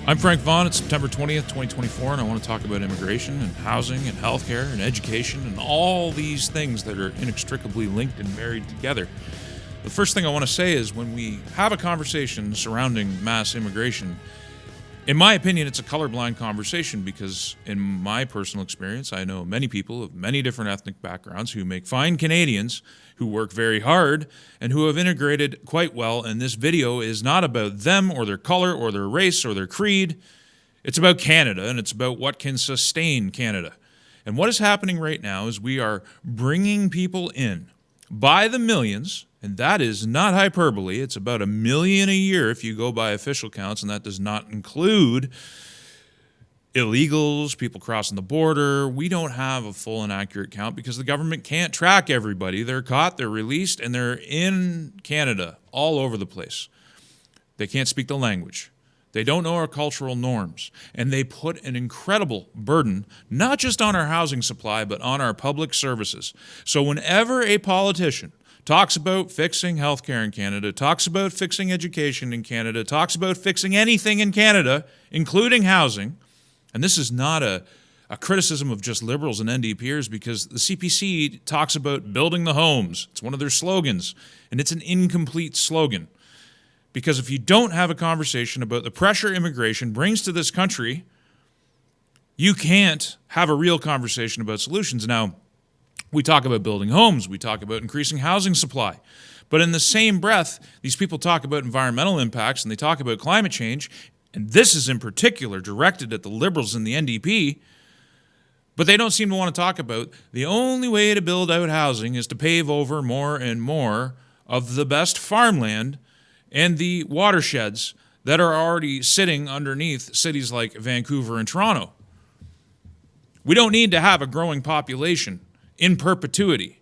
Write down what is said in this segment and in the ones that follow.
I'm Frank Vaughn. It's September 20th, 2024, and I want to talk about immigration and housing and healthcare and education and all these things that are inextricably linked and married together. The first thing I want to say is when we have a conversation surrounding mass immigration, in my opinion, it's a colorblind conversation because in my personal experience, I know many people of many different ethnic backgrounds who make fine Canadians, who work very hard, and who have integrated quite well, and this video is not about them or their color or their race or their creed. It's about Canada, and it's about what can sustain Canada. And what is happening right now is we are bringing people in by the millions, and that is not hyperbole. It's about 1 million a year if you go by official counts, and that does not include illegals, people crossing the border. We don't have a full and accurate count because the government can't track everybody. They're caught, they're released, and they're in Canada all over the place. They can't speak the language. They don't know our cultural norms, and they put an incredible burden, not just on our housing supply, but on our public services. So whenever a politician talks about fixing healthcare in Canada, talks about fixing education in Canada, talks about fixing anything in Canada, including housing, and this is not a criticism of just Liberals and NDPers because the CPC talks about building the homes. It's one of their slogans, and it's an incomplete slogan. Because if you don't have a conversation about the pressure immigration brings to this country, you can't have a real conversation about solutions. Now, we talk about building homes, we talk about increasing housing supply, but in the same breath, these people talk about environmental impacts and they talk about climate change, and this is in particular directed at the Liberals and the NDP, but they don't seem to want to talk about the only way to build out housing is to pave over more and more of the best farmland and the watersheds that are already sitting underneath cities like Vancouver and Toronto. We don't need to have a growing population in perpetuity.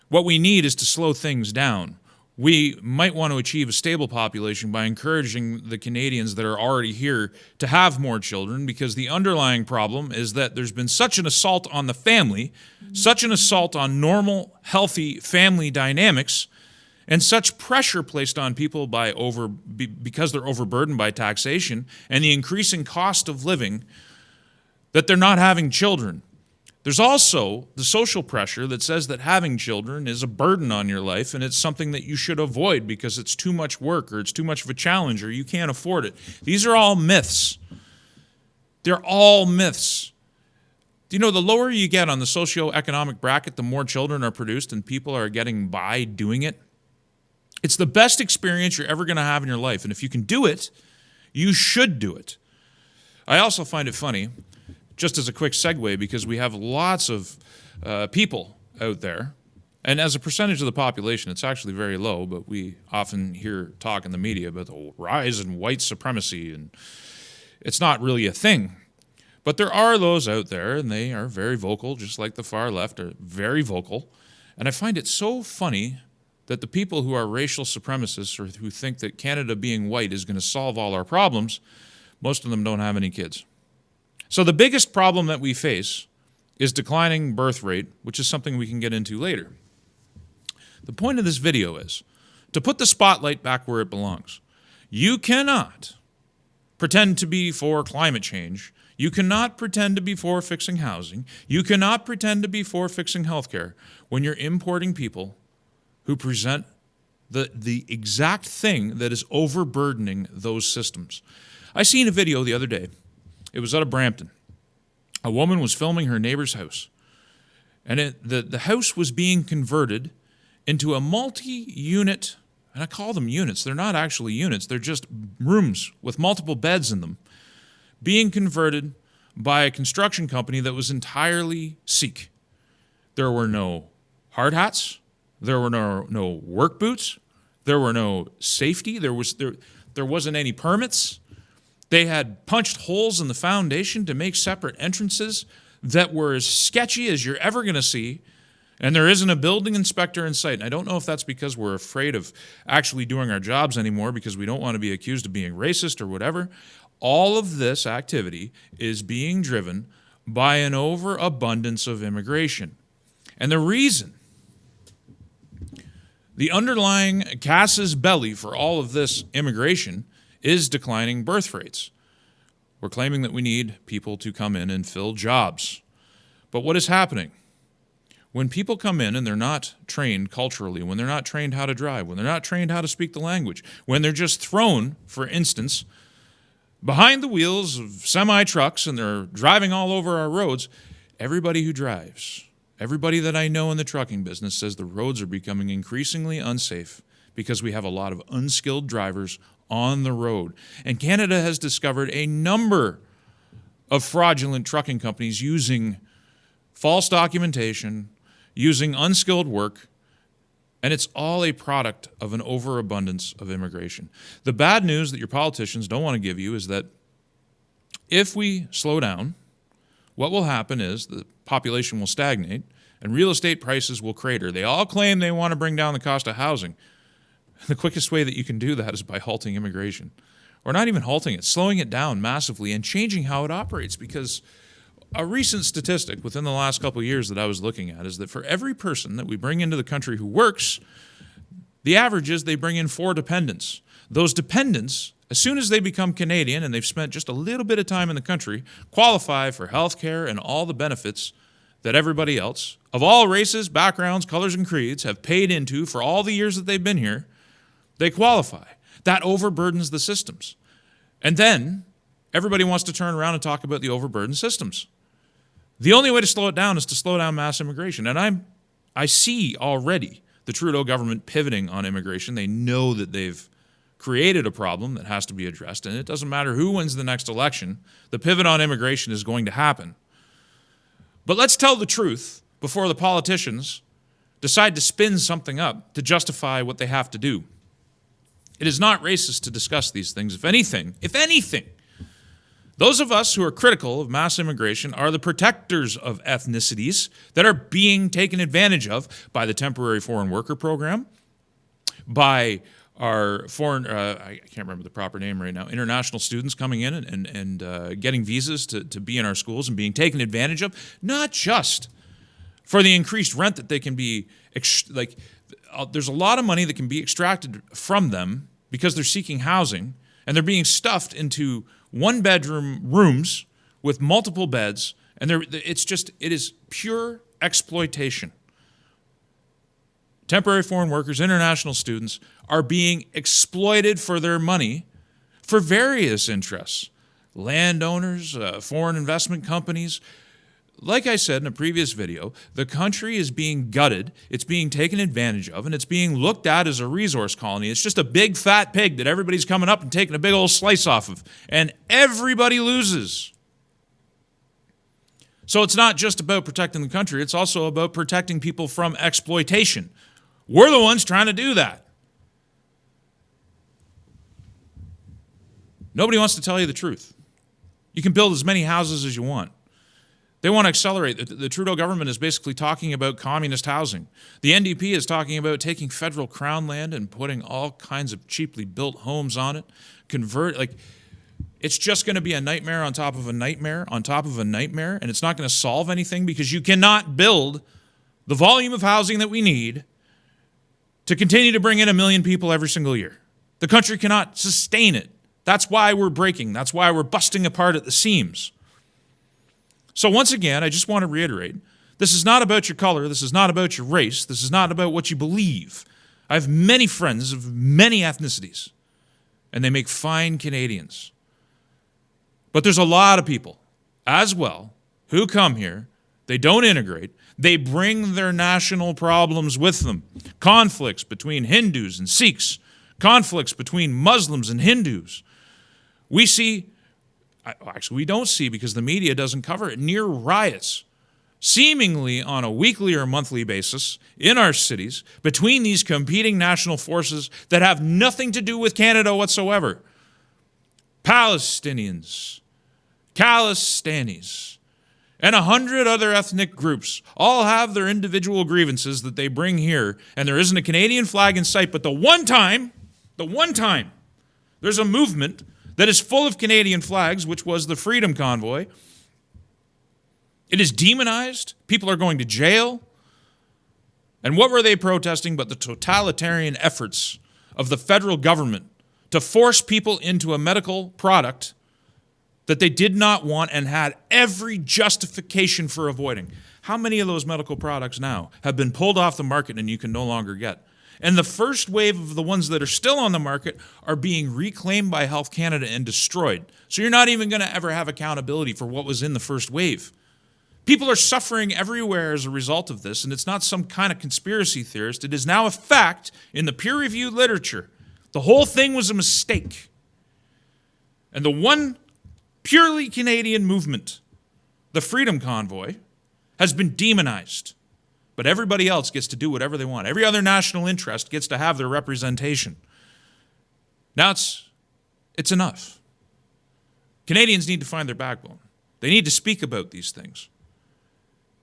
What we need is to slow things down. We might want to achieve a stable population by encouraging the Canadians that are already here to have more children, because the underlying problem is that there's been such an assault on the family, such an assault on normal, healthy family dynamics, and such pressure placed on people because they're overburdened by taxation and the increasing cost of living that they're not having children. There's also the social pressure that says that having children is a burden on your life and it's something that you should avoid because it's too much work or it's too much of a challenge or you can't afford it. These are all myths. They're all myths. Do you know the lower you get on the socioeconomic bracket, the more children are produced and people are getting by doing it? It's the best experience you're ever going to have in your life. And if you can do it, you should do it. I also find it funny, just as a quick segue, because we have lots of people out there. And as a percentage of the population, it's actually very low, but we often hear talk in the media about the rise in white supremacy, and it's not really a thing. But there are those out there, and they are very vocal, just like the far left are very vocal. And I find it so funny that the people who are racial supremacists or who think that Canada being white is going to solve all our problems, most of them don't have any kids. So the biggest problem that we face is declining birth rate, which is something we can get into later. The point of this video is to put the spotlight back where it belongs. You cannot pretend to be for climate change. You cannot pretend to be for fixing housing. You cannot pretend to be for fixing healthcare when you're importing people who present the exact thing that is overburdening those systems. I seen a video the other day. It was out of Brampton. A woman was filming her neighbor's house. And the house was being converted into a multi-unit, and I call them units. They're not actually units. They're just rooms with multiple beds in them, being converted by a construction company that was entirely Sikh. There were no hard hats. There were no work boots. There were no safety. There wasn't any permits. They had punched holes in the foundation to make separate entrances that were as sketchy as you're ever going to see. And there isn't a building inspector in sight. And I don't know if that's because we're afraid of actually doing our jobs anymore because we don't want to be accused of being racist or whatever. All of this activity is being driven by an overabundance of immigration. And the reason, the underlying casus belli for all of this immigration is declining birth rates. We're claiming that we need people to come in and fill jobs. But what is happening? When people come in and they're not trained culturally, when they're not trained how to drive, when they're not trained how to speak the language, when they're just thrown, for instance, behind the wheels of semi-trucks and they're driving all over our roads, everybody who drives, everybody that I know in the trucking business says the roads are becoming increasingly unsafe because we have a lot of unskilled drivers on the road. And Canada has discovered a number of fraudulent trucking companies using false documentation, using unskilled work, and it's all a product of an overabundance of immigration. The bad news that your politicians don't want to give you is that if we slow down, what will happen is the population will stagnate and real estate prices will crater. They all claim they want to bring down the cost of housing. The quickest way that you can do that is by halting immigration. Or not even halting it, slowing it down massively and changing how it operates, because a recent statistic within the last couple of years that I was looking at is that for every person that we bring into the country who works, the average is they bring in 4 dependents. Those dependents, as soon as they become Canadian and they've spent just a little bit of time in the country, qualify for health care and all the benefits that everybody else, of all races, backgrounds, colors, and creeds, have paid into for all the years that they've been here. They qualify. That overburdens the systems. And then everybody wants to turn around and talk about the overburdened systems. The only way to slow it down is to slow down mass immigration. And I see already the Trudeau government pivoting on immigration. They know that they've created a problem that has to be addressed, and it doesn't matter who wins the next election, the pivot on immigration is going to happen. But let's tell the truth before the politicians decide to spin something up to justify what they have to do. It is not racist to discuss these things. If anything, those of us who are critical of mass immigration are the protectors of ethnicities that are being taken advantage of by the temporary foreign worker program, by our foreign, I can't remember the proper name right now, international students coming in and getting visas to be in our schools and being taken advantage of, not just for the increased rent that they can be, there's a lot of money that can be extracted from them because they're seeking housing, and they're being stuffed into one-bedroom rooms with multiple beds, and it is pure exploitation. Temporary foreign workers, international students, are being exploited for their money for various interests. Landowners, foreign investment companies. Like I said in a previous video, the country is being gutted, it's being taken advantage of, and it's being looked at as a resource colony. It's just a big fat pig that everybody's coming up and taking a big old slice off of, and everybody loses. So it's not just about protecting the country, it's also about protecting people from exploitation. We're the ones trying to do that. Nobody wants to tell you the truth. You can build as many houses as you want. They want to accelerate. The Trudeau government is basically talking about communist housing. The NDP is talking about taking federal crown land and putting all kinds of cheaply built homes on it. It's just going to be a nightmare on top of a nightmare on top of a nightmare, and it's not going to solve anything because you cannot build the volume of housing that we need to continue to bring in 1 million people every single year. The country cannot sustain it. That's why we're breaking. That's why we're busting apart at the seams. So once again, I just want to reiterate, this is not about your color, this is not about your race, this is not about what you believe. I have many friends of many ethnicities, and they make fine Canadians. But there's a lot of people, as well, who come here, they don't integrate, they bring their national problems with them. Conflicts between Hindus and Sikhs, conflicts between Muslims and Hindus. We don't see, because the media doesn't cover it, near riots, seemingly on a weekly or monthly basis in our cities between these competing national forces that have nothing to do with Canada whatsoever. Palestinians, Khalistanis, and 100 other ethnic groups all have their individual grievances that they bring here, and there isn't a Canadian flag in sight, but the one time there's a movement that is full of Canadian flags, which was the Freedom Convoy. It is demonized. People are going to jail. And what were they protesting but the totalitarian efforts of the federal government to force people into a medical product that they did not want and had every justification for avoiding. How many of those medical products now have been pulled off the market and you can no longer get? And the first wave of the ones that are still on the market are being reclaimed by Health Canada and destroyed. So you're not even going to ever have accountability for what was in the first wave. People are suffering everywhere as a result of this, and it's not some kind of conspiracy theorist. It is now a fact in the peer-reviewed literature. The whole thing was a mistake. And the one purely Canadian movement, the Freedom Convoy, has been demonized. But everybody else gets to do whatever they want. Every other national interest gets to have their representation. Now it's enough. Canadians need to find their backbone. They need to speak about these things.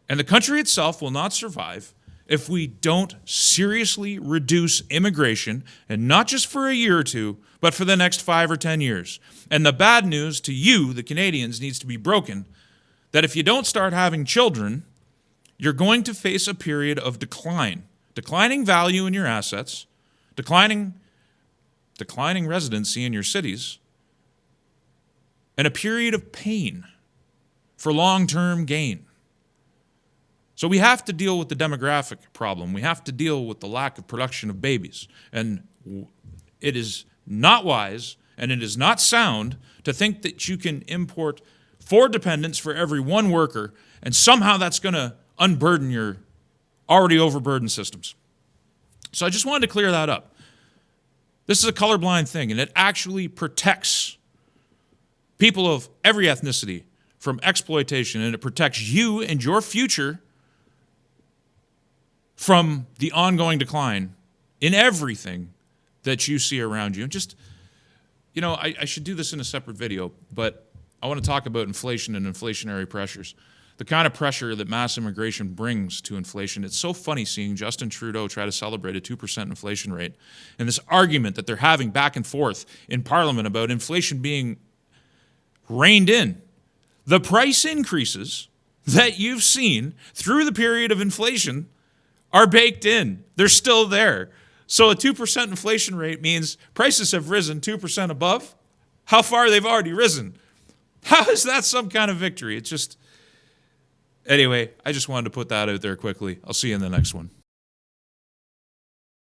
And the country itself will not survive if we don't seriously reduce immigration, and not just for a year or two, but for the next 5 or 10 years. And the bad news to you, the Canadians, needs to be broken, that if you don't start having children, you're going to face a period of declining value in your assets, declining residency in your cities, and a period of pain for long-term gain. So we have to deal with the demographic problem. We have to deal with the lack of production of babies. And it is not wise and it is not sound to think that you can import 4 dependents for every 1 worker and somehow that's going to unburden your already overburdened systems. So I just wanted to clear that up. This is a colorblind thing, and it actually protects people of every ethnicity from exploitation, and it protects you and your future from the ongoing decline in everything that you see around you. And just, I should do this in a separate video, but I want to talk about inflation and inflationary pressures. The kind of pressure that mass immigration brings to inflation. It's so funny seeing Justin Trudeau try to celebrate a 2% inflation rate and this argument that they're having back and forth in Parliament about inflation being reined in. The price increases that you've seen through the period of inflation are baked in. They're still there. So a 2% inflation rate means prices have risen 2% above how far they've already risen. How is that some kind of victory? It's just... Anyway, I just wanted to put that out there quickly. I'll see you in the next one.